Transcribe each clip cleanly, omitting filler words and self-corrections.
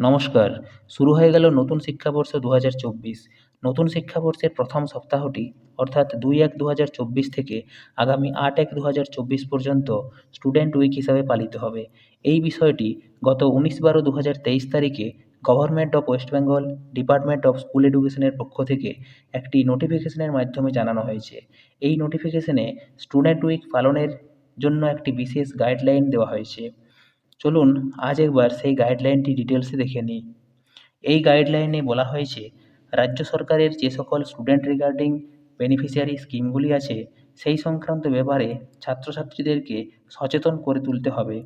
নমস্কার। শুরু হয়ে গেল নতুন শিক্ষাবর্ষ ২০২৪। নতুন শিক্ষাবর্ষের প্রথম সপ্তাহটি অর্থাৎ ২-১-২০২৪ থেকে আগামী ৮-১-২০২৪ পর্যন্ত স্টুডেন্ট উইক হিসাবে পালিত হবে। এই বিষয়টি গত ১৯-১২-২০২৩ তারিখে government of West Bengal, department of school এডুকেশনের পক্ষ থেকে একটি নোটিফিকেশনের মাধ্যমে জানানো হয়েছে। এই নোটিফিকেশনে স্টুডেন্ট উইক পালনের জন্য একটি বিশেষ গাইডলাইন দেওয়া হয়েছে। চলুন আজ একবার সেই গাইডলাইনটি ডিটেলসে দেখে নিই। এই গাইডলাইনে বলা হয়েছে রাজ্য সরকারের যে সকল স্টুডেন্ট রিগার্ডিং বেনিফিশিয়ারি স্কিমগুলি আছে সেই সংক্রান্ত ব্যাপারে ছাত্রছাত্রীদেরকে সচেতন করে তুলতে হবে।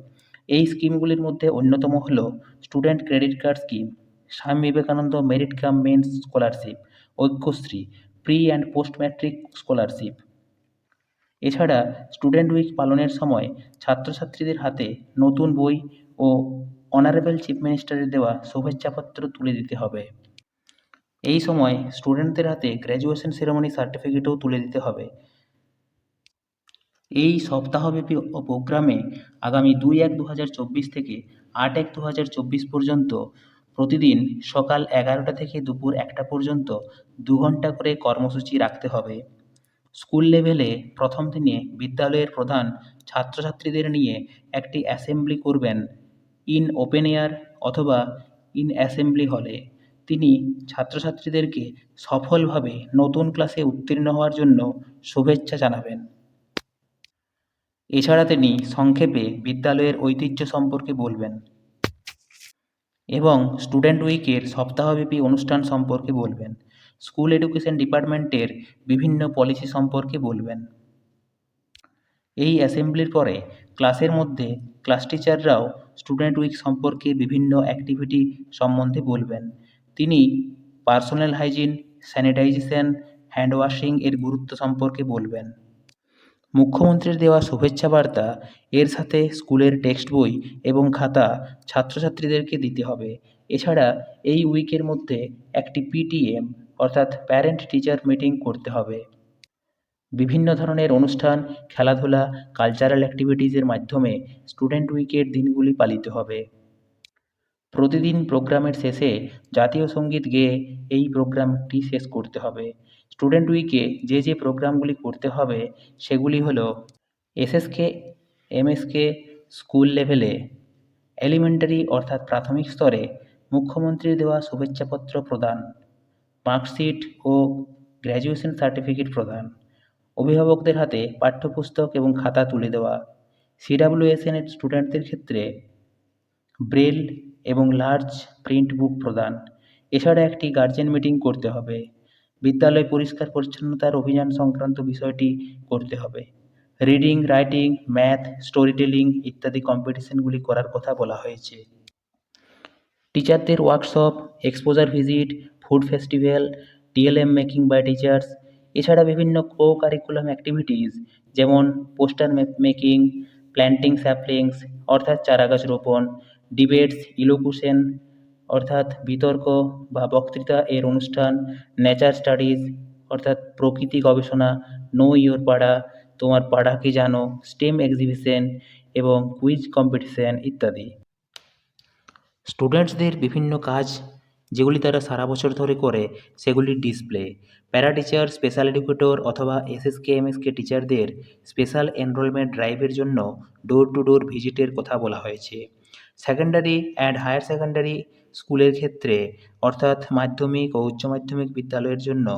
এই স্কিমগুলির মধ্যে অন্যতম হল student credit card scheme, Swami Vivekananda merit cum means scholarship, Aikyashree, pre and post matric scholarship. এছাড়া স্টুডেন্ট উইক পালনের সময় ছাত্রছাত্রীদের হাতে নতুন বই ও অনারেবল চিফ মিনিস্টারের দেওয়া শুভেচ্ছাপত্র তুলে দিতে হবে। এই সময় স্টুডেন্টদের হাতে গ্র্যাজুয়েশন সেরেমনি সার্টিফিকেটও তুলে দিতে হবে। এই সপ্তাহব্যাপী প্রোগ্রামে আগামী ২-১-২০২৪ থেকে ৮-১-২০২৪ পর্যন্ত প্রতিদিন সকাল ১১টা থেকে দুপুর ১টা পর্যন্ত ২ ঘন্টা করে কর্মসূচি রাখতে হবে। স্কুল লেভেলে প্রথম দিনে বিদ্যালয়ের প্রধান ছাত্রছাত্রীদের নিয়ে একটি অ্যাসেম্বলি করবেন ইন ওপেন এয়ার অথবা ইন অ্যাসেম্বলি হলে। তিনি ছাত্রছাত্রীদেরকে সফলভাবে নতুন ক্লাসে উত্তীর্ণ হওয়ার জন্য শুভেচ্ছা জানাবেন। এছাড়া তিনি সংক্ষেপে বিদ্যালয়ের ঐতিহ্য সম্পর্কে বলবেন এবং স্টুডেন্ট উইকের সপ্তাহব্যাপী অনুষ্ঠান সম্পর্কে বলবেন। স্কুল এডুকেশন ডিপার্টমেন্টের বিভিন্ন পলিসি সম্পর্কে বলবেন। এই অ্যাসেম্বলির পরে ক্লাসের মধ্যে ক্লাস টিচাররাও স্টুডেন্ট উইক সম্পর্কে বিভিন্ন অ্যাক্টিভিটি সম্বন্ধে বলবেন। তিনি personal hygiene, sanitisation, hand washing এর গুরুত্ব সম্পর্কে বলবেন। মুখ্যমন্ত্রীর দেওয়া শুভেচ্ছা বার্তা এর সাথে স্কুলের টেক্সট বই এবং খাতা ছাত্রছাত্রীদেরকে দিতে হবে। এছাড়া এই উইকের মধ্যে একটি পিটিএম অর্থাৎ প্যারেন্ট টিচার মিটিং করতে হবে। বিভিন্ন ধরনের অনুষ্ঠান, খেলাধুলা, কালচারাল অ্যাক্টিভিটিজের মাধ্যমে স্টুডেন্ট উইকের দিনগুলি পালিত হবে। প্রতিদিন প্রোগ্রামের শেষে জাতীয় সঙ্গীত গেয়ে এই প্রোগ্রামটি শেষ করতে হবে। স্টুডেন্ট উইকে যে যে প্রোগ্রামগুলি করতে হবে সেগুলি হলো এসএসকে, এমএসকে স্কুল লেভেলে, এলিমেন্টারি অর্থাৎ প্রাথমিক স্তরে মুখ্যমন্ত্রীর দেওয়া শুভেচ্ছাপত্র প্রদান, মার্কশিট ও গ্র্যাজুয়েশন সার্টিফিকেট প্রদান, অভিভাবকদের হাতে পাঠ্যপুস্তক এবং খাতা তুলে দেওয়া, সিডাব্লিউএসএন এর স্টুডেন্টদের ক্ষেত্রে ব্রেল এবং লার্জ প্রিন্ট বুক প্রদান। এছাড়া একটি গার্জেন মিটিং করতে হবে। বিদ্যালয় পরিষ্কার পরিচ্ছন্নতার অভিযান সংক্রান্ত বিষয়টি করতে হবে। Reading, writing, math, story telling ইত্যাদি কম্পিটিশনগুলি করার কথা বলা হয়েছে। টিচারদের workshop, exposure visit, food festival, TLM making by teachers, এছাড়া বিভিন্ন কো কারিকুলাম অ্যাক্টিভিটিস যেমন পোস্টার মেকিং, প্ল্যান্টিং স্যাপলিংস অর্থাৎ চারাগাছ রোপণ, ডিবেটস, ইলোকুশন অর্থাৎ বিতর্ক বা বক্তৃতা এর অনুষ্ঠান, নেচার স্টাডিজ অর্থাৎ প্রকৃতি গবেষণা, নো ইয়োর পাড়া, তোমার পাড়া কি জানো, স্টেম এক্সিবিশন এবং কুইজ কম্পিটিশন ইত্যাদি। স্টুডেন্টসদের বিভিন্ন কাজ যেগুলি তারা সারা বছর ধরে করে সেগুলির display. Para teacher, special educator অথবা এসএসকে এমএসকে টিচারদের স্পেশাল এনরোলমেন্ট ড্রাইভের জন্য ডোর টু ডোর ভিজিটের কথা বলা হয়েছে। সেকেন্ডারি অ্যান্ড হায়ার সেকেন্ডারি স্কুলের ক্ষেত্রে অর্থাৎ মাধ্যমিক ও উচ্চ মাধ্যমিক বিদ্যালয়ের জন্য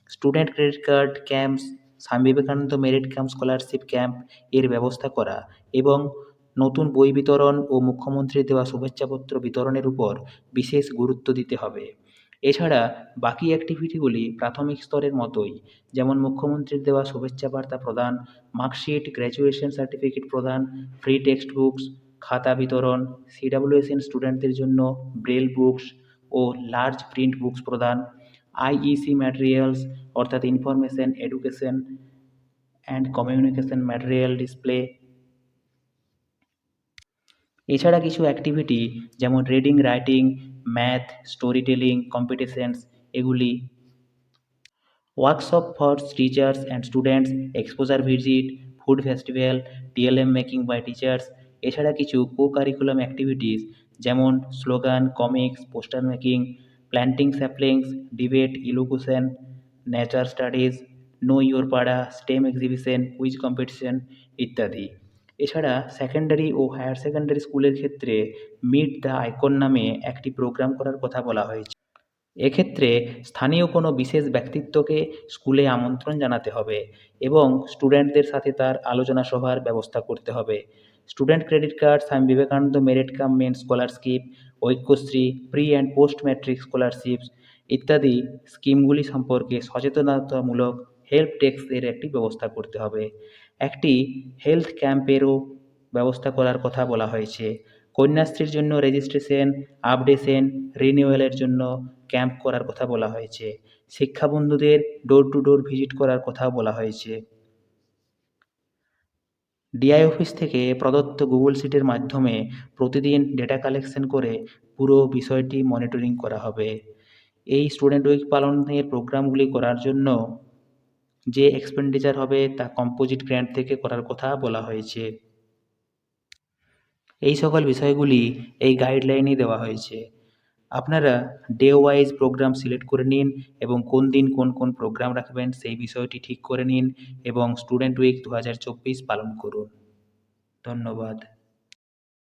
স্টুডেন্ট ক্রেডিট কার্ড ক্যাম্পস, স্বামী বিবেকানন্দ মেরিট কাম স্কলারশিপ ক্যাম্প এর ব্যবস্থা করা এবং নতুন বই বিতরণ ও মুখ্যমন্ত্রীর দেওয়া শুভেচ্ছাপত্র বিতরণের উপর বিশেষ গুরুত্ব দিতে হবে। এছাড়া বাকি অ্যাক্টিভিটিগুলি প্রাথমিক স্তরের মতোই, যেমন মুখ্যমন্ত্রীর দেওয়া শুভেচ্ছা বার্তা প্রদান, মার্কশিট, গ্র্যাজুয়েশন সার্টিফিকেট প্রদান, ফ্রি টেক্সট বুকস, খাতা বিতরণ, সিডাব্লিউএসএন স্টুডেন্টদের জন্য ব্রেল বুকস ও লার্জ প্রিন্ট বুকস প্রদান, আইইসি ম্যাটেরিয়ালস অর্থাৎ information, education and communication material display. এছাড়া কিছু অ্যাক্টিভিটি যেমন reading, writing, math, story telling competitions এগুলি, workshop for teachers and students, exposure visit, food festival, TLM making by teachers. এছাড়া কিছু co curriculum activities যেমন slogan, comics, poster making, planting saplings, debate, ইলোকুশন, nature studies, know your পাড়া, stem exhibition, quiz competition ইত্যাদি। এছাড়া secondary ও higher secondary স্কুলের ক্ষেত্রে meet the icon নামে একটি প্রোগ্রাম করার কথা বলা হয়েছে। এক্ষেত্রে স্থানীয় কোনো বিশেষ ব্যক্তিত্বকে স্কুলে আমন্ত্রণ জানাতে হবে এবং স্টুডেন্টদের সাথে তার আলোচনা সভার ব্যবস্থা করতে হবে। Student credit card, Swami Vivekananda merit cum means scholarship, Aikyashree, pre and post matric scholarships ইত্যাদি স্কিমগুলি সম্পর্কে সচেতনতামূলক হেল্প ডেস্কের একটি ব্যবস্থা করতে হবে। একটি হেলথ ক্যাম্পেরও ব্যবস্থা করার কথা বলা হয়েছে। কন্যাশ্রীর জন্য রেজিস্ট্রেশন, আপডেশন, রিনিউয়ালের জন্য ক্যাম্প করার কথা বলা হয়েছে। শিক্ষাবন্ধুদের ডোর টু ডোর ভিজিট করার কথাও বলা হয়েছে। ডিআই অফিস থেকে প্রদত্ত গুগল শিটের মাধ্যমে প্রতিদিন ডেটা কালেকশন করে পুরো বিষয়টি মনিটরিং করা হবে। এই স্টুডেন্ট উইক পালনের প্রোগ্রামগুলি করার জন্য যে এক্সপেন্ডিচার হবে তা কম্পোজিট গ্র্যান্ট থেকে করার কথা বলা হয়েছে। এই সকল বিষয়গুলি এই গাইডলাইনে দেওয়া হয়েছে। আপনারা ডে ওয়াইজ প্রোগ্রাম সিলেক্ট করে নিন এবং কোন দিন কোন কোন প্রোগ্রাম রাখবেন সেই বিষয়টি ঠিক করে নিন এবং স্টুডেন্ট উইক 2024 পালন করুন। ধন্যবাদ।